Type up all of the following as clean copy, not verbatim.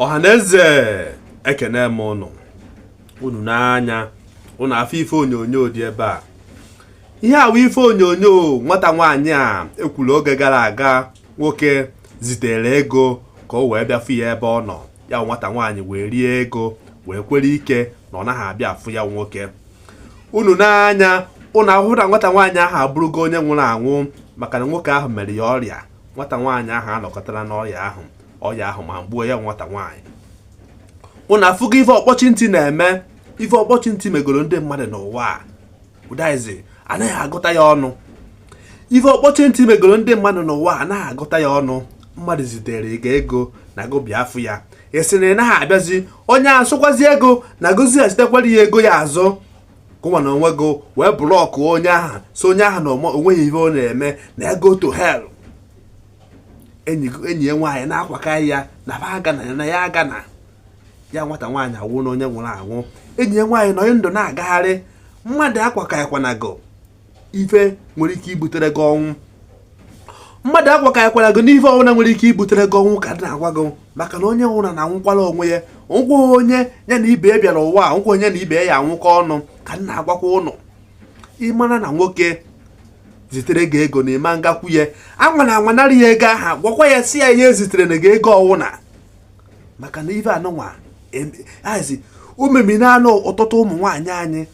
Ọhaneze ekene m unu n'anya unu afọ ife onyonyo dị ebe a. Ihe a bụ ife onyonyo nwata nwaanyị a ekwuru oge gara aga nwoke zitere ego ka o wee bịa fụ ya ebe ọ nọ. Ya nwata nwaanyị wee rie ego wee kwere ike na ọ naghị abịa afụ ya nwoke. Unu n'anya unu ahụ na nwata nwaanyị ahụ abụrụgo onye nwụrụ anwụ maka na nwoke ahụ mere ya ọrịa. Nwata nwaanyị ahụ anọkọtara n'ọrịa ahụ. Ọya ahụ ma mgbuo ya nwata nwaanyị. Unu afụgo ife ọkpọchi ntị na-eme. Ife ọkpọchi ntị megoro ndị mmadụ n'ụwa a. Udaizi anaghị agụta ya ọnụ. Ife ọkpọchi ntị megoro ndị mmadụ n'ụwa a anaghị agụta ya ọnụ. Mmadụ zitere ego na go bịa afụ ya. Esi na ị naghị abịazi onye asụkwazi ego na gozi azitekwara ya ego ya azụ. Gụnwa na onwe go wee blọkụ onye ahụ so onye ahụ na onweghị ife ọ na-eme na ego to hell. Enyi ya nwaanyị na-akwakarị ya na ya agana. Ya nwata nwaanyị awụ na onye nwụrụ anwụ. Enyi ya nwaanyị nọ ndụ na-agagharị. Mmadụ akwakaghịkwanago ife nwere ike ibutere gị ọnwụ. Mmadụ akwakaghịkwanago n'ife ọbụla nwere ike ibutere gị ọnwụ ka dị na-agwa gị maka na onye nwụrụ na anwụkwala onwe ya. Nkwa onye ya na ibe bịara ụwa nkwa onye na ibe ya anwụkọ ọnụ ka m na-agwakwa ụnụ. Ịmara na nwoke zitere gị ego na ịma ngakwu ya anwanarị ya ego aha gwakwa ya si ya ihe zitere na gị ego ọwụna maka na ife anụnwa azi umemi na anụ ụtụtụ ụmụ nwaanyị anyị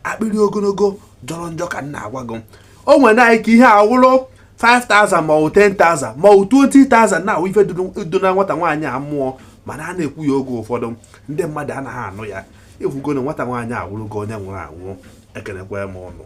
akpịrị ogologo jọrọ njọ ka m na-agwa gị. O nwere anyị ka ihe awụrụ 5,000 ma ọ 10,000 ma ọ 20,000 na ife do na nwata nwaanyị a mmụọ mana a na-ekwu ya oge ụfọdụ ndị mmadụ anaghị anụ ya. Efugo na nwata nwaanyị awụrụgo onye nwụrụ anwụ. Ekenekwa m ọnụ.